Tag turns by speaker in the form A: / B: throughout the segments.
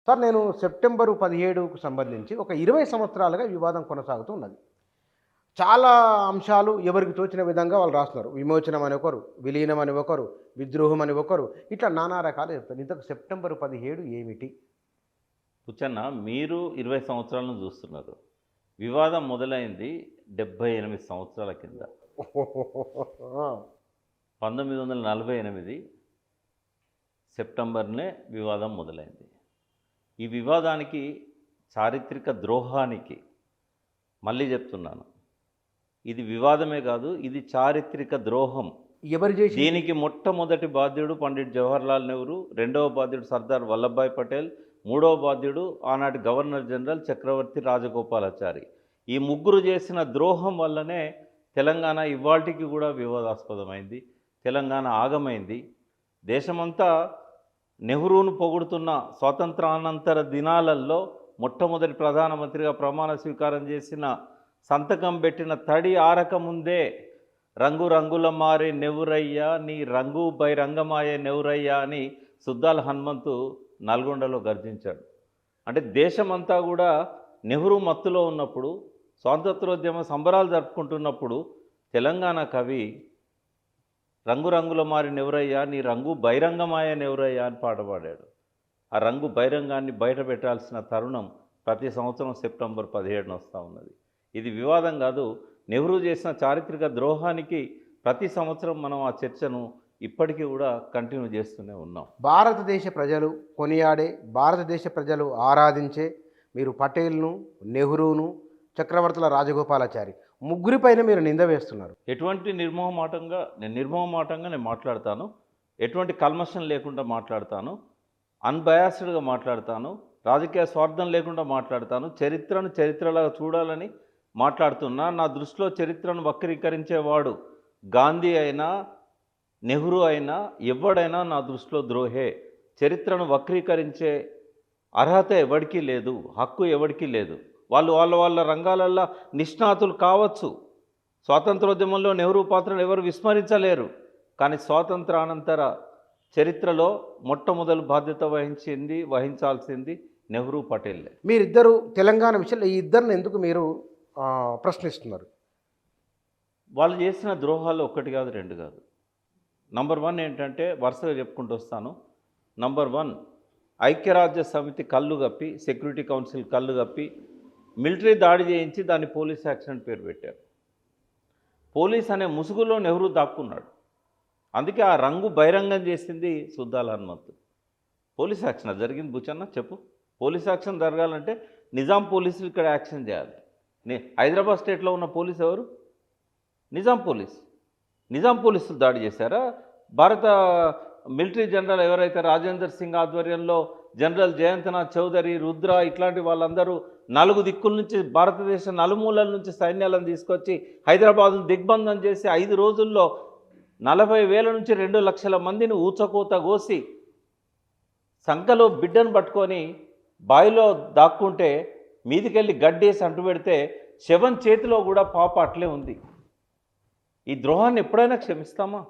A: Sir నేను September 17కు సంబంధించి ఒక 20 సంవత్సరాలుగా వివాదం కొనసాగుతూ ఉన్నది. చాలా అంశాలు ఎవరికి తోచిన విధంగా వాళ్ళు రాస్తున్నారు. విమోచనం అని ఒకరు, విలీనం అని ఒకరు, విద్రోహం అని ఒకరు, ఇట్లా నానా రకాలు చెప్తారు. ఇంతకు సెప్టెంబర్ 17 ఏమిటి?
B: పుచ్చన్న మీరు 20 సంవత్సరాలను చూస్తున్నారు. వివాదం మొదలైంది 78 సంవత్సరాల కింద.
A: ఆ!
B: 1948 సెప్టెంబర్‌నే వివాదం మొదలైంది. ఈ వివాదానికి చారిత్రక ద్రోహానికి మళ్ళీ చెప్తున్నాను. ఇది వివాదమే కాదు, ఇది చారిత్రక ద్రోహం.
A: ఎవరు చేసి
B: దీనికి మొట్టమొదటి బాధ్యుడు పండిట్ జవహర్లాల్ నెహ్రూ, రెండవ బాధ్యుడు సర్దార్ వల్లభాయ్ పటేల్, మూడవ బాధ్యుడు ఆనాటి గవర్నర్ జనరల్ చక్రవర్తి రాజగోపాలాచారి. ఈ ముగ్గురు చేసిన ద్రోహం వల్లనే తెలంగాణ ఇవాల్టికి కూడా వివాదాస్పదమైంది. తెలంగాణ ఆగమైంది. దేశమంతా నెహ్రూను పొగుడుతున్న స్వాతంత్రానంతర దినాలలో మొట్టమొదటి ప్రధానమంత్రిగా ప్రమాణ స్వీకారం చేసిన, సంతకం పెట్టిన తడి ఆరకముందే రంగు రంగుల మారే నెవురయ్యా నీ రంగు బైరంగమాయే నెవురయ్యా అని సుద్దాల హనుమంతు నల్గొండలో గర్జించాడు. అంటే దేశమంతా కూడా నెహ్రూ మత్తులో ఉన్నప్పుడు, స్వాతంత్రోద్యమ సంబరాలు జరుపుకుంటున్నప్పుడు తెలంగాణ కవి రంగురంగుల మారి నెవరయ్యా నీ రంగు బహిరంగమాయ నెవరయ్యా అని పాట పాడాడు. ఆ రంగు బహిరంగాన్ని బయట పెట్టాల్సిన తరుణం ప్రతి సంవత్సరం సెప్టెంబర్ 17న వస్తూ ఉన్నది. ఇది వివాదం కాదు. నెహ్రూ చేసిన చారిత్రక ద్రోహానికి ప్రతి సంవత్సరం మనం ఆ చర్చను ఇప్పటికీ కూడా కంటిన్యూ చేస్తూనే ఉన్నాం.
A: భారతదేశ ప్రజలు కొనియాడే, భారతదేశ ప్రజలు ఆరాధించే మీరు పటేల్‌ను, నెహ్రూను, చక్రవర్తుల రాజగోపాలాచారి ముగ్గురిపైన మీరు నింద వేస్తున్నారు.
B: ఎటువంటి నిర్మోహమాటంగా నేను మాట్లాడతాను. ఎటువంటి కల్మషం లేకుండా మాట్లాడతాను. అన్బయాస్డ్గా మాట్లాడతాను. రాజకీయ స్వార్థం లేకుండా మాట్లాడతాను. చరిత్రను చరిత్రలాగా చూడాలని మాట్లాడుతున్నా. నా దృష్టిలో చరిత్రను వక్రీకరించేవాడు గాంధీ అయినా, నెహ్రూ అయినా, ఎవడైనా నా దృష్టిలో ద్రోహే. చరిత్రను వక్రీకరించే అర్హత ఎవరికీ లేదు, హక్కు ఎవరికీ లేదు. వాళ్ళు వాళ్ళ రంగాలల్లో నిష్ణాతులు కావచ్చు. స్వాతంత్రోద్యమంలో నెహ్రూ పాత్రను ఎవరు విస్మరించలేరు. కానీ స్వాతంత్రానంతర చరిత్రలో మొట్టమొదటి బాధ్యత వహించాల్సింది నెహ్రూ, పటేల్లే.
A: మీరిద్దరు తెలంగాణ విషయంలో ఈ ఇద్దరిని ఎందుకు మీరు ప్రశ్నిస్తున్నారు?
B: వాళ్ళు చేసిన ద్రోహాలు ఒక్కటి కాదు, రెండు కాదు. నంబర్ 1 ఏంటంటే, వరుసగా చెప్పుకుంటూ వస్తాను. నంబర్ 1, ఐక్యరాజ్య సమితి కళ్ళు కప్పి, సెక్యూరిటీ కౌన్సిల్ కళ్ళు కప్పి మిలిటరీ దాడి చేయించి దాన్ని పోలీస్ యాక్షన్ పేరు పెట్టారు. పోలీస్ అనే ముసుగులో నెహ్రూ దాక్కున్నాడు. అందుకే ఆ రంగు బహిరంగం చేసింది సుద్దాల హనుమంతు. పోలీస్ యాక్షన్ జరిగింది బుచ్చన్న చెప్పు. పోలీస్ యాక్షన్ జరగాలంటే నిజాం పోలీసులు ఇక్కడ యాక్షన్ చేయాలి. హైదరాబాద్ స్టేట్లో ఉన్న పోలీస్ ఎవరు? నిజాం పోలీసులు దాడి చేశారా? భారత మిలిటరీ జనరల్ ఎవరైతే రాజేందర్ సింగ్ ఆధ్వర్యంలో జనరల్ జయంతనాథ్ చౌదరి, రుద్ర ఇట్లాంటి వాళ్ళందరూ 4 దిక్కుల నుంచి, భారతదేశ నలుమూలల నుంచి సైన్యాలను తీసుకొచ్చి హైదరాబాద్ను దిగ్బంధం చేసి 5 రోజుల్లో 40,000 నుంచి 2 లక్షల మందిని ఊచకోత కోసి సంకలో బిడ్డను పట్టుకొని బావిలో దాక్కుంటే మీదికెళ్ళి గడ్డేసి అంటుపెడితే శవం చేతిలో కూడా పాప అట్లే ఉంది. ఈ ద్రోహాన్ని ఎప్పుడైనా క్షమిస్తామా?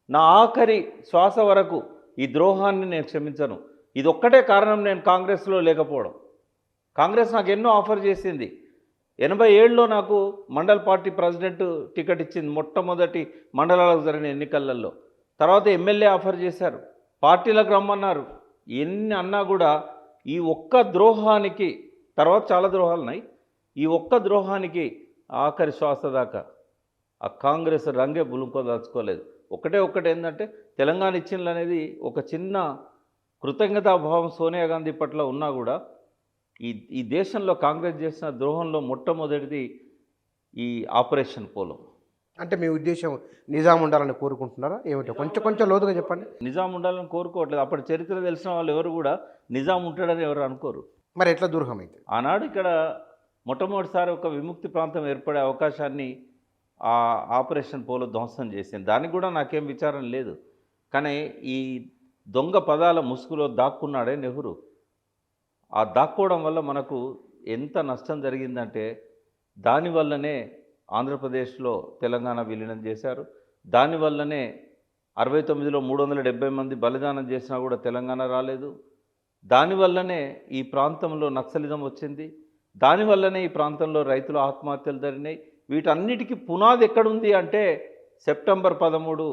B: నా ఆఖరి శ్వాస వరకు ఈ ద్రోహాన్ని నేను క్షమించను. ఇది ఒక్కటే కారణం నేను కాంగ్రెస్లో లేకపోవడం. కాంగ్రెస్ నాకు ఎన్నో ఆఫర్ చేసింది. 87లో నాకు మండల్ పార్టీ ప్రెసిడెంట్ టికెట్ ఇచ్చింది, మొట్టమొదటి మండలాలకు జరిగిన ఎన్నికలలో. తర్వాత ఎమ్మెల్యే ఆఫర్ చేశారు, పార్టీలకు రమ్మన్నారు. ఎన్ని అన్నా కూడా ఈ ఒక్క ద్రోహానికి, తర్వాత చాలా ద్రోహాలు ఉన్నాయి, ఈ ఒక్క ద్రోహానికి ఆఖరి శ్వాస దాకా ఆ కాంగ్రెస్ రంగే బులుకోదలుచుకోలేదు. ఒక్కటే ఏంటంటే, తెలంగాణ ఇచ్చిండ్లు అనేది ఒక చిన్న కృతజ్ఞతాభావం సోనియా గాంధీ పట్ల ఉన్నా కూడా ఈ దేశంలో కాంగ్రెస్ చేసిన ద్రోహంలో మొట్టమొదటిది ఈ ఆపరేషన్ పోలో.
A: అంటే మీ ఉద్దేశం నిజాం ఉండాలని కోరుకుంటున్నారా ఏమిటో? కొంచెం లోతుగా చెప్పండి.
B: నిజాం ఉండాలని కోరుకోవట్లేదు. అప్పటి చరిత్ర తెలిసిన వాళ్ళు ఎవరు కూడా నిజాం ఉంటాడని ఎవరు అనుకోరు.
A: మరి ఎట్లా దూరం అయితే?
B: ఆనాడు ఇక్కడ మొట్టమొదటిసారి ఒక విముక్తి ప్రాంతం ఏర్పడే అవకాశాన్ని ఆ ఆపరేషన్ పోలో ధ్వంసం చేసింది. దానికి కూడా నాకేం విచారం లేదు. కానీ ఈ దొంగ పదాల ముసుగులో దాక్కున్నాడే నెహ్రూ. ఆ దాక్కోవడం వల్ల మనకు ఎంత నష్టం జరిగిందంటే, దానివల్లనే ఆంధ్రప్రదేశ్లో తెలంగాణ విలీనం చేశారు. దానివల్లనే 69లో 370 మంది బలిదానం చేసినా కూడా తెలంగాణ రాలేదు. దానివల్లనే ఈ ప్రాంతంలో నక్సలిజం వచ్చింది. దానివల్లనే ఈ ప్రాంతంలో రైతులు ఆత్మహత్యలు జరిగినాయి. వీటన్నిటికీ పునాది ఎక్కడుంది అంటే సెప్టెంబర్ 13,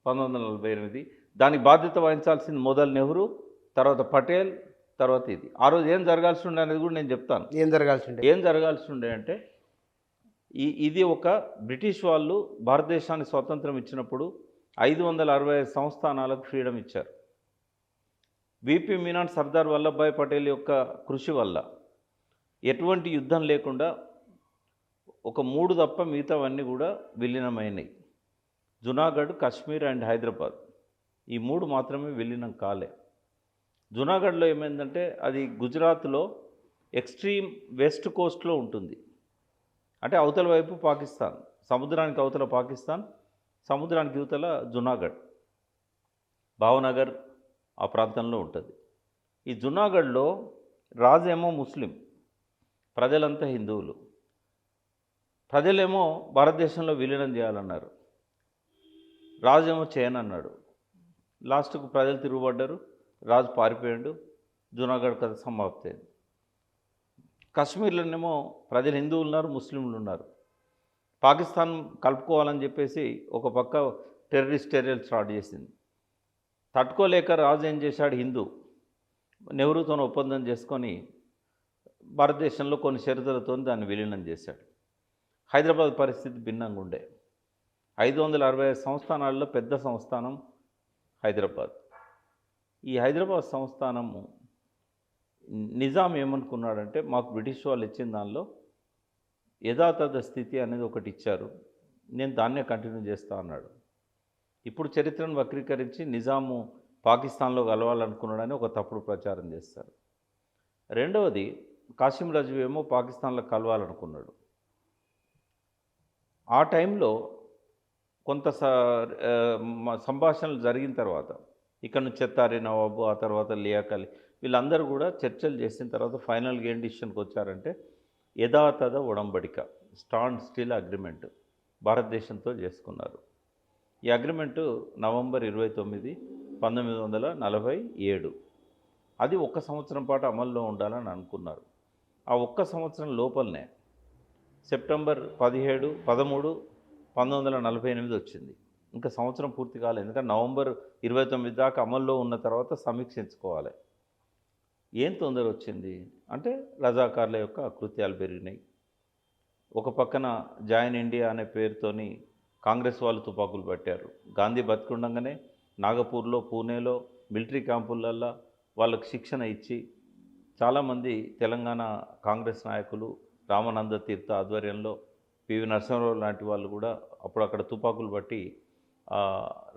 B: 1948. దానికి బాధ్యత వహించాల్సింది మొదలు నెహ్రూ, తర్వాత పటేల్, తర్వాత ఇది. ఆ రోజు ఏం జరగాల్సి ఉండే అనేది కూడా నేను చెప్తాను.
A: ఏం జరగాల్సి ఉండే?
B: ఏం జరగాల్సి ఉండే అంటే ఇది ఒక బ్రిటిష్ వాళ్ళు భారతదేశానికి స్వాతంత్రం ఇచ్చినప్పుడు 565 సంస్థానాలకు ఫ్రీడమ్ ఇచ్చారు. విపి మీనాన్, సర్దార్ వల్లభాయ్ పటేల్ యొక్క కృషి వల్ల ఎటువంటి యుద్ధం లేకుండా ఒక 3 తప్ప మిగతావన్నీ కూడా విలీనమైనవి. జునాగఢ్, కాశ్మీర్ అండ్ హైదరాబాద్ ఈ 3 మాత్రమే విలీనం కాలే. జునాగఢ్లో ఏమైందంటే అది గుజరాత్లో ఎక్స్ట్రీమ్ వెస్ట్ కోస్ట్లో ఉంటుంది. అంటే అవతల వైపు పాకిస్తాన్, సముద్రానికి అవతల పాకిస్తాన్, సముద్రానికి యువతల జునాగఢ్, భావనగర్ ఆ ప్రాంతంలో ఉంటుంది. ఈ జునాగఢ్లో రాజేమో ముస్లిం, ప్రజలంతా హిందువులు. ప్రజలేమో భారతదేశంలో విలీనం చేయాలన్నారు, రాజేమో చేయనన్నాడు. లాస్ట్కు ప్రజలు తిరుగుబడ్డారు, రాజు పారిపోయాడు, జునాగఢ్ కథ సమాప్తి అయింది. కాశ్మీర్లోనేమో ప్రజలు హిందువులు ఉన్నారు, ముస్లింలు ఉన్నారు. పాకిస్తాన్ కలుపుకోవాలని చెప్పేసి ఒక పక్క టెర్రరిస్ట్ చర్యలు స్టార్ట్ చేసింది. తట్టుకోలేక రాజు ఏం చేశాడు, హిందూ నెహ్రూతో ఒప్పందం చేసుకొని భారతదేశంలో కొన్ని షరతులతో దాన్ని విలీనం చేశాడు. హైదరాబాద్ పరిస్థితి భిన్నంగా ఉండే. 565 సంస్థానాల్లో పెద్ద సంస్థానం హైదరాబాద్. ఈ హైదరాబాద్ సంస్థానము నిజాం ఏమనుకున్నాడంటే, మాకు బ్రిటిష్ వాళ్ళు ఇచ్చిన దానిలో యథాతథ స్థితి అనేది ఒకటి ఇచ్చారు, నేను దాన్నే కంటిన్యూ చేస్తా అన్నాడు. ఇప్పుడు చరిత్రను వక్రీకరించి నిజాము పాకిస్తాన్లో కలవాలనుకున్నాడని ఒక తప్పుడు ప్రచారం చేస్తారు. రెండవది, కాసిం రజ్వీ ఏమో పాకిస్తాన్లో కలవాలనుకున్నాడు. ఆ టైంలో కొంత సంభాషణలు జరిగిన తర్వాత ఇక్కడ నుంచి చెత్తారి నవాబు, ఆ తర్వాత లియాఖత్ అలీ, వీళ్ళందరూ కూడా చర్చలు చేసిన తర్వాత ఫైనల్గా ఏం డిసిషన్కి వచ్చారంటే యథాతథ ఉడంబడిక, స్టాండ్ స్టిల్ అగ్రిమెంట్ భారతదేశంతో చేసుకున్నారు. ఈ అగ్రిమెంటు నవంబర్ 29, 1947. అది 1 సంవత్సరం పాటు అమల్లో ఉండాలని అనుకున్నారు. ఆ 1 సంవత్సరం లోపలనే సెప్టెంబర్ 13, 1948 వచ్చింది. ఇంకా సంవత్సరం పూర్తి కాలేదు, ఎందుకంటే నవంబర్ 29 దాకా అమల్లో ఉన్న తర్వాత సమీక్షించుకోవాలి. ఏం తొందర వచ్చింది అంటే రజాకార్ల యొక్క కృత్యాలు పెరిగినాయి. ఒక పక్కన జాయిన్ ఇండియా అనే పేరుతోని కాంగ్రెస్ వాళ్ళు తుపాకులు పట్టారు. గాంధీ బతికుండగానే నాగపూర్లో, పూణేలో మిలిటరీ క్యాంపులల్లో వాళ్ళకు శిక్షణ ఇచ్చి చాలామంది తెలంగాణ కాంగ్రెస్ నాయకులు, రామానంద తీర్థ ఆధ్వర్యంలో పివి నరసింహారావు లాంటి వాళ్ళు కూడా అప్పుడు అక్కడ తుపాకులు పట్టి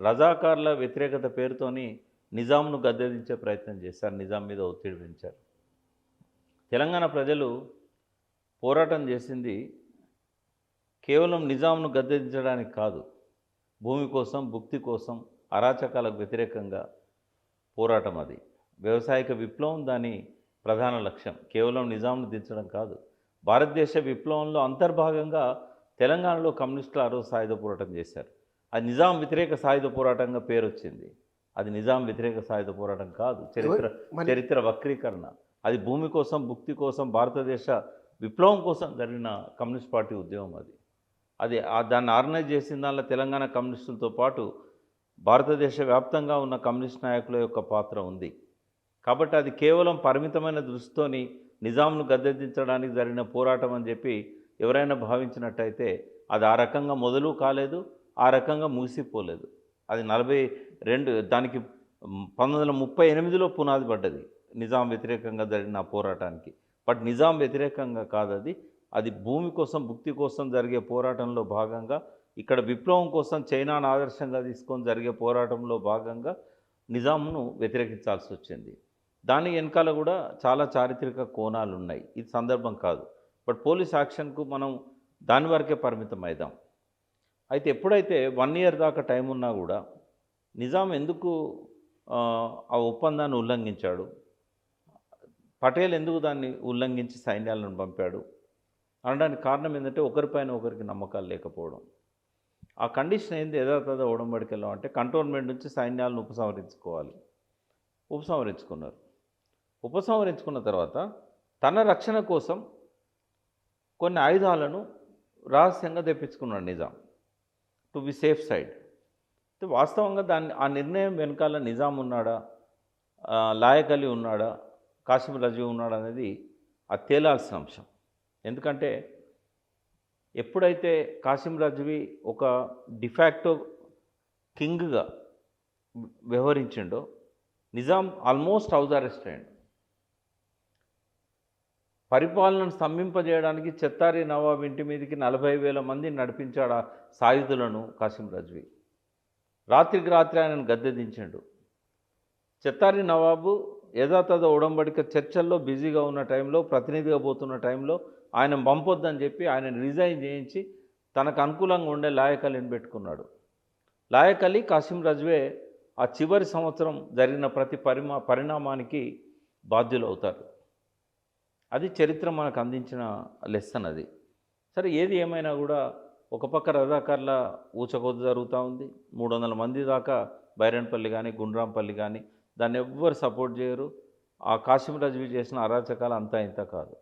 B: రజాకార్ల వ్యతిరేకత పేరుతోని నిజాంను గద్దెదించే ప్రయత్నం చేశారు, నిజాం మీద ఒత్తిడి పెంచారు. తెలంగాణ ప్రజలు పోరాటం చేసింది కేవలం నిజాంను గద్దెదించడానికి కాదు, భూమి కోసం, భుక్తి కోసం, అరాచకాలకు వ్యతిరేకంగా పోరాటం. అది వ్యవసాయక విప్లవం దాని ప్రధాన లక్ష్యం. కేవలం నిజాంను దించడం కాదు, భారతదేశ విప్లవంలో అంతర్భాగంగా తెలంగాణలో కమ్యూనిస్టులు ఆ రోజు సాయుధ పోరాటం చేశారు. అది నిజాం వ్యతిరేక సాయుధ పోరాటంగా పేరు వచ్చింది. అది నిజాం వ్యతిరేక సాయుధ పోరాటం కాదు, చరిత్ర వక్రీకరణ. అది భూమి కోసం, భుక్తి కోసం, భారతదేశ విప్లవం కోసం జరిగిన కమ్యూనిస్ట్ పార్టీ ఉద్యమం. అది దాన్ని ఆర్గనైజ్ చేసిన దానిలో తెలంగాణ కమ్యూనిస్టులతో పాటు భారతదేశ వ్యాప్తంగా ఉన్న కమ్యూనిస్ట్ నాయకుల యొక్క పాత్ర ఉంది. కాబట్టి అది కేవలం పరిమితమైన దృష్టితోని నిజాంను గద్దెదించడానికి జరిగిన పోరాటం అని చెప్పి ఎవరైనా భావించినట్టయితే అది ఆ రకంగా మొదలు కాలేదు, ఆ రకంగా ముగిసిపోలేదు. అది 42 దానికి 1938లో పునాది పడ్డది నిజాం వ్యతిరేకంగా జరిగిన పోరాటానికి. బట్ నిజాం వ్యతిరేకంగా కాదు, అది భూమి కోసం, భుక్తి కోసం జరిగే పోరాటంలో భాగంగా, ఇక్కడ విప్లవం కోసం చైనాను ఆదర్శంగా తీసుకొని జరిగే పోరాటంలో భాగంగా నిజాంను వ్యతిరేకించాల్సి వచ్చింది. దాని వెనకాల కూడా చాలా చారిత్రక కోణాలు ఉన్నాయి, ఇది సందర్భం కాదు. బట్ పోలీస్ యాక్షన్కు మనం దాని వరకే పరిమితం అవుదాం. అయితే ఎప్పుడైతే 1 ఇయర్ దాకా టైం ఉన్నా కూడా నిజాం ఎందుకు ఆ ఒప్పందాన్ని ఉల్లంఘించాడు, పటేల్ ఎందుకు దాన్ని ఉల్లంఘించి సైన్యాలను పంపాడు అనడానికి కారణం ఏంటంటే ఒకరిపైన ఒకరికి నమ్మకాలు లేకపోవడం. ఆ కండిషన్ ఏంది, యథాతథ ఉడంబడికలో అంటే కంటోన్మెంట్ నుంచి సైన్యాలను ఉపసంహరించుకున్నారు. ఉపసంహరించుకున్న తర్వాత తన రక్షణ కోసం కొన్ని ఆయుధాలను రహస్యంగా తెప్పించుకున్నాడు Nizam, to be safe side. వాస్తవంగా ఆ నిర్ణయం వెనకాల నిజాం ఉన్నాడా, లాయక్ అలీ ఉన్నాడా, కాసిం రజ్వీ ఉన్నాడా అనేది అది తేలాల్సిన అంశం. ఎందుకంటే ఎప్పుడైతే కాసిం రజ్వీ ఒక డిఫాక్టో కింగ్గా వ్యవహరించిండో నిజాం ఆల్మోస్ట్ హౌస్ అరెస్ట్ అయ్యాడు. పరిపాలనను స్తంభింపజేయడానికి చెత్తారి నవాబ్ ఇంటి మీదకి 40,000 మందిని నడిపించాడు ఆ సాయుధులను కాసిం రజ్వీ. రాత్రికి రాత్రి ఆయనను గద్దె దించాడు. చెత్తారి నవాబు యథాతథ ఉడంబడిక చర్చల్లో బిజీగా ఉన్న టైంలో, ప్రతినిధిగా పోతున్న టైంలో ఆయన పంపొద్దని చెప్పి ఆయన రిజైన్ చేయించి తనకు అనుకూలంగా ఉండే లాయక్ అలీని పెట్టుకున్నాడు. లాయక్ అలీ, కాసిం రజ్వీ ఆ చివరి సంవత్సరం జరిగిన ప్రతి పరిణామానికి బాధ్యులు అవుతారు. అది చరిత్ర మనకు అందించిన లెసన్ అది. సరే, ఏది ఏమైనా కూడా ఒక పక్క రజాకార్ల ఊచకొద్దు జరుగుతూ ఉంది. 300 మంది దాకా బైరన్పల్లి కానీ గుండ్రాంపల్లి కానీ దాన్ని ఎవ్వరు సపోర్ట్ చేయరు. ఆ కాసిం రజ్వీ చేసిన అరాచకాలు అంతా ఇంత కాదు.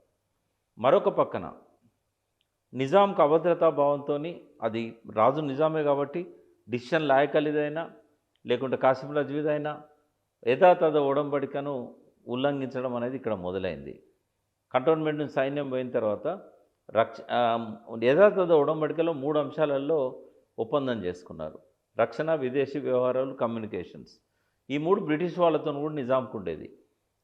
B: మరొక పక్కన నిజాంకు అభద్రతా భావంతో, అది రాజు నిజామే కాబట్టి డిసిషన్ లాయక్ అలీదైనా లేకుంటే కాసిం రజ్వీదైనా యథాతథ ఉడంబడికను ఉల్లంఘించడం అనేది ఇక్కడ మొదలైంది. కంటోన్మెంట్ నుంచి సైన్యం పోయిన తర్వాత యథాతథ ఉడంబడికలో 3 అంశాలలో ఒప్పందం చేసుకున్నారు: రక్షణ, విదేశీ వ్యవహారాలు, కమ్యూనికేషన్స్. ఈ 3 బ్రిటిష్ వాళ్ళతో కూడా నిజాంకు ఉండేది.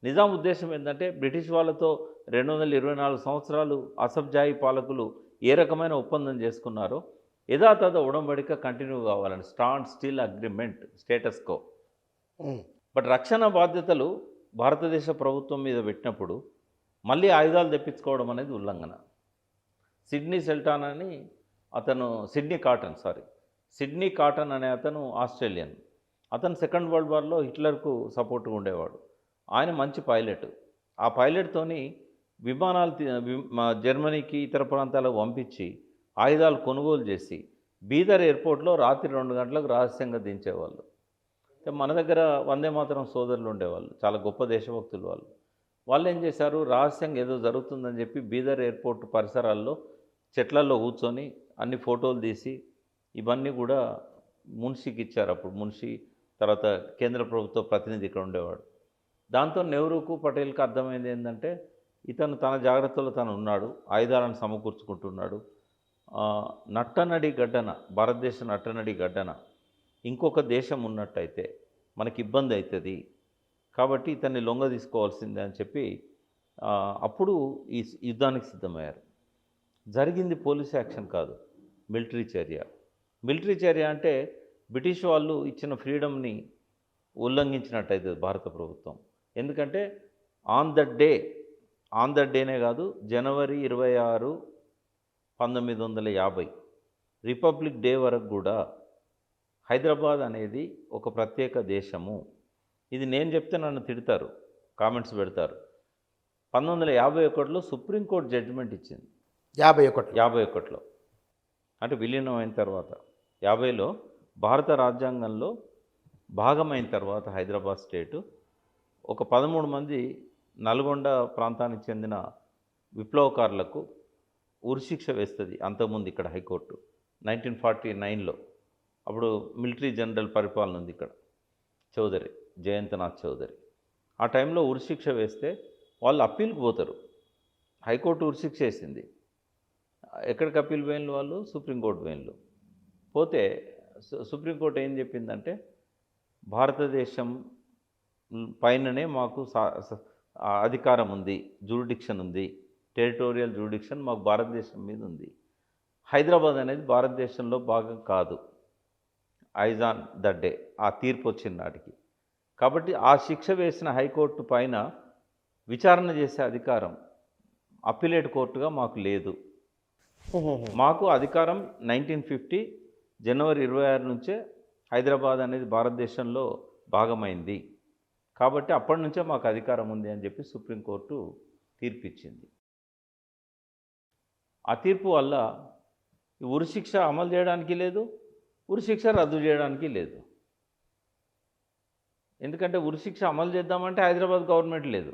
B: నిజాం ఉద్దేశం ఏంటంటే బ్రిటిష్ వాళ్ళతో 224 సంవత్సరాలు అసబ్జాయి పాలకులు ఏ రకమైన ఒప్పందం చేసుకున్నారో యథాతథ ఉడంబడిక కంటిన్యూ కావాలని, stand still agreement, status quo. But రక్షణ బాధ్యతలు భారతదేశ ప్రభుత్వం మీద పెట్టినప్పుడు మళ్ళీ ఆయుధాలు తెప్పించుకోవడం అనేది ఉల్లంఘన. సిడ్నీ కాటన్ అనే అతను ఆస్ట్రేలియన్. అతను సెకండ్ వరల్డ్ వార్లో హిట్లర్కు సపోర్ట్గా ఉండేవాడు. ఆయన మంచి పైలట్. ఆ పైలట్తోని విమానాలు జర్మనీకి ఇతర ప్రాంతాలకు పంపించి ఆయుధాలు కొనుగోలు చేసి బీదర్ ఎయిర్పోర్ట్లో రాత్రి 2 గంటలకు రహస్యంగా దించేవాళ్ళు. మన దగ్గర వందే మాతరం సోదరులు ఉండేవాళ్ళు, చాలా గొప్ప దేశభక్తులు వాళ్ళు. వాళ్ళు ఏం చేశారు, రహస్యంగా ఏదో జరుగుతుందని చెప్పి బీదర్ ఎయిర్పోర్ట్ పరిసరాల్లో చెట్లల్లో కూర్చొని అన్ని ఫోటోలు తీసి ఇవన్నీ కూడా మున్షికి ఇచ్చారు. అప్పుడు మున్షి తర్వాత కేంద్ర ప్రభుత్వ ప్రతినిధి ఇక్కడ ఉండేవాడు. దాంతో నెహ్రూకు, పటేల్కి అర్థమైంది ఏంటంటే ఇతను తన జాగ్రత్తలో తను ఉన్నాడు, ఆయుధాలను సమకూర్చుకుంటున్నాడు. నట్టనడి గడ్డన, భారతదేశ నట్టనడి గడ్డన ఇంకొక దేశం ఉన్నట్టయితే మనకి ఇబ్బంది అవుతుంది, కాబట్టి ఇతన్ని లొంగ తీసుకోవాల్సిందే అని చెప్పి అప్పుడు ఈ యుద్ధానికి సిద్ధమయ్యారు. జరిగింది పోలీస్ యాక్షన్ కాదు, మిలిటరీ చర్య. మిలిటరీ చర్య అంటే బ్రిటిష్ వాళ్ళు ఇచ్చిన ఫ్రీడమ్ని ఉల్లంఘించినట్టయితే భారత ప్రభుత్వం. ఎందుకంటే ఆన్ ద డేనే కాదు, జనవరి 26, 1950 రిపబ్లిక్ డే వరకు కూడా హైదరాబాద్ అనేది ఒక ప్రత్యేక దేశము. ఇది నేను చెప్తే నన్ను తిడతారు, కామెంట్స్ పెడతారు. 1951లో సుప్రీంకోర్టు జడ్జిమెంట్ ఇచ్చింది. 51లో అంటే విలీనం అయిన తర్వాత 50లో భారత రాజ్యాంగంలో భాగమైన తర్వాత హైదరాబాద్ స్టేటు ఒక 13 మంది నల్గొండ ప్రాంతానికి చెందిన విప్లవకారులకు ఉరిశిక్ష వేస్తుంది. అంతకుముందు ఇక్కడ హైకోర్టు 1949లో అప్పుడు మిలిటరీ జనరల్ పరిపాలన ఉంది ఇక్కడ, చౌదరి, జయంతనాథ్ చౌదరి. ఆ టైంలో ఉరిశిక్ష వేస్తే వాళ్ళు అప్పీల్కి పోతారు. హైకోర్టు ఉరిశిక్ష వేసింది. ఎక్కడికి అప్పీల్ వేయను వాళ్ళు? సుప్రీంకోర్టు వేయన్లు. పోతే సుప్రీంకోర్టు ఏం చెప్పిందంటే భారతదేశం పైననే మాకు అధికారం ఉంది, జ్యూరిడిక్షన్ ఉంది, టెరిటోరియల్ జ్యూరిడిక్షన్ మాకు భారతదేశం మీద ఉంది. హైదరాబాద్ అనేది భారతదేశంలో భాగం కాదు. ఐజ్ ఆన్ ద డే ఆ తీర్పు వచ్చిన నాటికి. కాబట్టి ఆ శిక్ష వేసిన హైకోర్టు పైన విచారణ చేసే అధికారం అప్పిలేట్ కోర్టుగా మాకు లేదు. మాకు అధికారం 1950 జనవరి 26 నుంచే హైదరాబాద్ అనేది భారతదేశంలో భాగమైంది, కాబట్టి అప్పటి నుంచే మాకు అధికారం ఉంది అని చెప్పి సుప్రీంకోర్టు తీర్పు ఇచ్చింది. ఆ తీర్పు వల్ల ఉరిశిక్ష అమలు చేయడానికి లేదు, ఉరిశిక్ష రద్దు చేయడానికి లేదు. ఎందుకంటే ఉరిశిక్ష అమలు చేద్దామంటే హైదరాబాద్ గవర్నమెంట్ లేదు,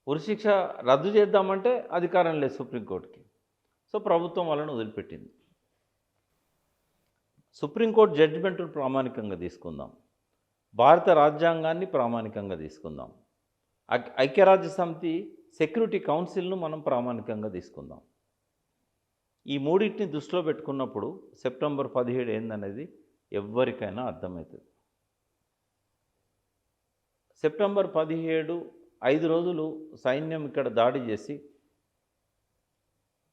B: ఉరిశిక్ష రద్దు చేద్దామంటే అధికారం లేదు సుప్రీంకోర్టుకి. సో ప్రభుత్వం వాళ్ళని వదిలిపెట్టింది. సుప్రీంకోర్టు జడ్జిమెంట్ను ప్రామాణికంగా తీసుకుందాం, భారత రాజ్యాంగాన్ని ప్రామాణికంగా తీసుకుందాం, ఐక్యరాజ్య సమితి సెక్యూరిటీ కౌన్సిల్ను మనం ప్రామాణికంగా తీసుకుందాం. ఈ మూడింటిని దృష్టిలో పెట్టుకున్నప్పుడు సెప్టెంబర్ 17 ఏందనేది ఎవరికైనా అర్థమవుతుంది. సెప్టెంబర్ 17 5 రోజులు సైన్యం ఇక్కడ దాడి చేసి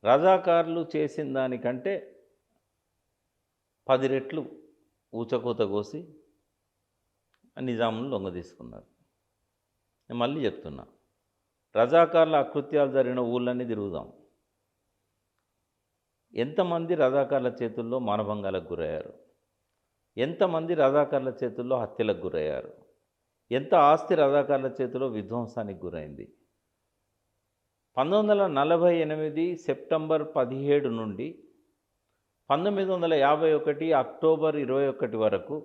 B: రజాకారులు చేసిన దానికంటే 10 రెట్లు ఊచకోత కోసి నిజామును లొంగ తీసుకున్నారు. నేను మళ్ళీ చెప్తున్నా, రజాకారుల అకృత్యాలు జరిగిన ఊళ్ళన్నీ తిరుగుదాం. ఎంతమంది రజాకారుల చేతుల్లో మానభంగాలకు గురయ్యారు, ఎంతమంది రజాకారుల చేతుల్లో హత్యలకు గురయ్యారు, ఎంత ఆస్తి రజాకారుల చేతిలో విధ్వంసానికి గురైంది. 1948 సెప్టెంబర్ 17 నుండి 1951 అక్టోబర్ 21 వరకు,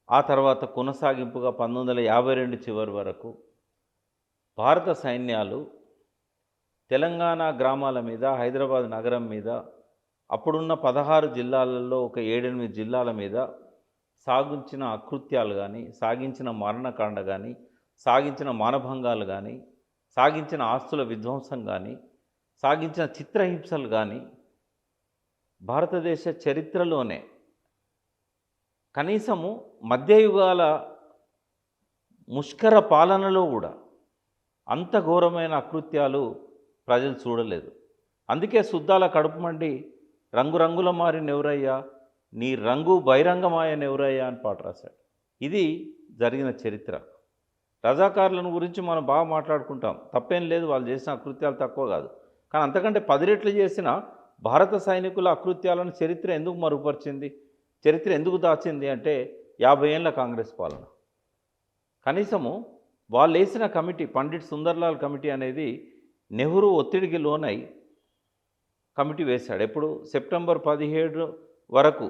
B: ఆ తర్వాత కొనసాగింపుగా 1952 చివరి వరకు భారత సైన్యాలు తెలంగాణ గ్రామాల మీద, హైదరాబాద్ నగరం మీద, అప్పుడున్న 16 జిల్లాలలో ఒక 7-8 జిల్లాల మీద సాగించిన అకృత్యాలు కానీ, సాగించిన మరణకాండ కానీ, సాగించిన మానభంగాలు కానీ, సాగించిన ఆస్తుల విధ్వంసం కానీ, సాగించిన చిత్రహింసలు కానీ భారతదేశ చరిత్రలోనే కనీసము మధ్యయుగాల ముష్కర పాలనలో కూడా అంత ఘోరమైన అకృత్యాలు ప్రజలు చూడలేదు. అందుకే శుద్ధాల కడుపు మండి రంగురంగుల మారిన ఎవరయ్యా, నీ రంగు బహిరంగమాయన ఎవరయ్యా అని పాట రాశాడు. ఇది జరిగిన చరిత్ర. రజాకారులను గురించి మనం బాగా మాట్లాడుకుంటాం, తప్పేం లేదు, వాళ్ళు చేసిన అకృత్యాలు తక్కువ కాదు. కానీ అంతకంటే 10 రెట్లు చేసిన భారత సైనికుల అకృత్యాలను చరిత్ర ఎందుకు మరుగుపరిచింది, చరిత్ర ఎందుకు దాచింది అంటే 50 ఏళ్ళ కాంగ్రెస్ పాలన. కనీసము వాళ్ళు వేసిన కమిటీ, పండిట్ సుందర్లాల్ కమిటీ అనేది నెహ్రూ ఒత్తిడికి లోనై కమిటీ వేశాడు. ఎప్పుడు? సెప్టెంబర్ 17 వరకు.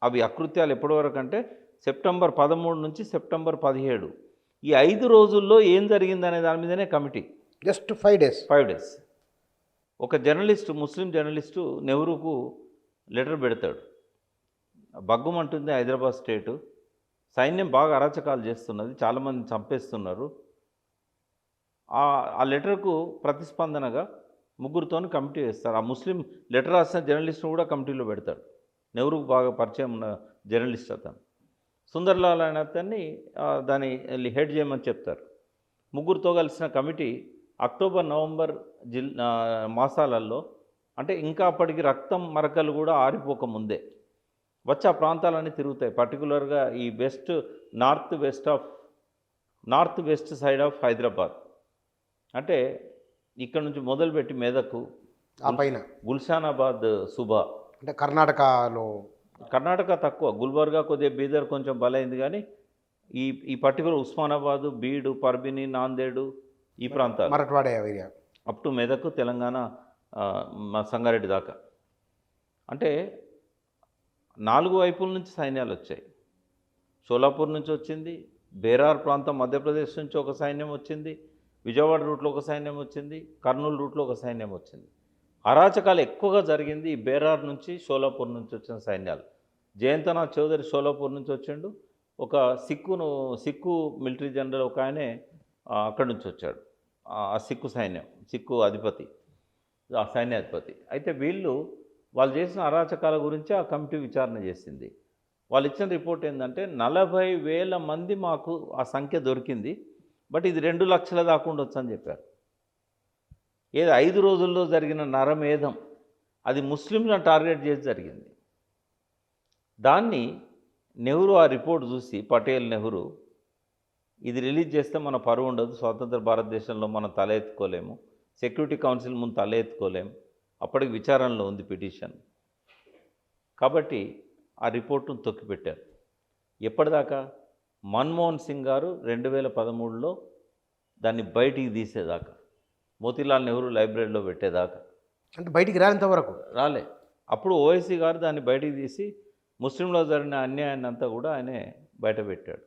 B: అవి అకృత్యాలు ఎప్పటి వరకు అంటే సెప్టెంబర్ 13 నుంచి సెప్టెంబర్ 17. ఈ 5 రోజుల్లో ఏం జరిగిందనే దాని మీదనే కమిటీ.
A: Just 5 days. ఒక జర్నలిస్టు, ముస్లిం జర్నలిస్టు నెహ్రూకు లెటర్ పెడతాడు. బగ్గుమంటుంది హైదరాబాద్ స్టేటు, సైన్యం బాగా అరాచకాలు చేస్తున్నది, చాలామంది చంపేస్తున్నారు. ఆ లెటర్కు ప్రతిస్పందనగా ముగ్గురితో కమిటీ వేస్తారు. ఆ ముస్లిం లెటర్ రాసిన జర్నలిస్ట్ను కూడా కమిటీలో పెడతాడు. నెహ్రూకు బాగా పరిచయం ఉన్న జర్నలిస్ట్ అతను. సుందర్లాల్ అనే అతన్ని దాన్ని హెడ్ చేయమని చెప్తారు. ముగ్గురితో కలిసిన కమిటీ అక్టోబర్ నవంబర్ మాసాలలో, అంటే ఇంకా అప్పటికి రక్తం మరకలు కూడా ఆరిపోకముందే వచ్చి ఆ ప్రాంతాలన్నీ తిరుగుతాయి. పర్టికులర్గా ఈ north west side of Hyderabad, అంటే ఇక్కడ నుంచి మొదలుపెట్టి మెదకు, ఆ పైన
B: గుల్షానాబాద్, సుబా,
A: అంటే కర్ణాటక
B: తక్కువ, గుల్బర్గా కొద్దిగా బీదర్ కొంచెం బలైంది, కానీ ఈ పర్టికులర్ ఉస్మానాబాదు, బీడు, పర్బిని, నాందేడు ఈ ప్రాంతాలు,
A: Marathwada area
B: up to Medak, Telangana, Sangareddy దాకా. అంటే 4 వైపుల నుంచి సైన్యాలు వచ్చాయి. షోలాపూర్ నుంచి వచ్చింది, బేరార్ ప్రాంతం మధ్యప్రదేశ్ నుంచి ఒక సైన్యం వచ్చింది, విజయవాడ రూట్లో ఒక సైన్యం వచ్చింది, కర్నూలు రూట్లో ఒక సైన్యం వచ్చింది. అరాచకాలు ఎక్కువగా జరిగింది ఈ బేరార్ నుంచి, షోలాపూర్ నుంచి వచ్చిన సైన్యాలు. జయంతనాథ్ చౌదరి షోలాపూర్ నుంచి వచ్చిండు. ఒక సిక్కు మిలిటరీ జనరల్ ఒక ఆయనే అక్కడి నుంచి వచ్చాడు. ఆ సిక్కు అధిపతి, ఆ సైన్యాధిపతి. అయితే వాళ్ళు చేసిన అరాచకాల గురించి ఆ కమిటీ విచారణ చేసింది. వాళ్ళు ఇచ్చిన రిపోర్ట్ ఏంటంటే 40,000 మంది మాకు ఆ సంఖ్య దొరికింది, బట్ ఇది 2 లక్షల దాకా ఉండొచ్చు అని చెప్పారు. ఏది 5 రోజుల్లో జరిగిన నరమేధం అది ముస్లింలను టార్గెట్ చేసి జరిగింది. దాన్ని నెహ్రూ ఆ రిపోర్ట్ చూసి, పటేల్ నెహ్రూ, ఇది రిలీజ్ చేస్తే మన పరువు ఉండదు, స్వతంత్ర భారతదేశంలో మనం తల ఎత్తుకోలేము, సెక్యూరిటీ కౌన్సిల్ ముందు తల ఎత్తుకోలేము, అప్పటికి విచారణలో ఉంది పిటిషన్. కాబట్టి ఆ రిపోర్టును తొక్కిపెట్టారు. ఎప్పటిదాకా? మన్మోహన్ సింగ్ గారు 2013లో దాన్ని బయటికి తీసేదాకా, మోతీలాల్ నెహ్రూ లైబ్రరీలో పెట్టేదాకా,
A: అంటే బయటికి రానంతవరకు
B: రాలే. అప్పుడు ఓవైసీ గారు దాన్ని బయటికి తీసి ముస్లింలో జరిగిన అన్యాయాన్ని అంతా కూడా ఆయనే బయట పెట్టాడు.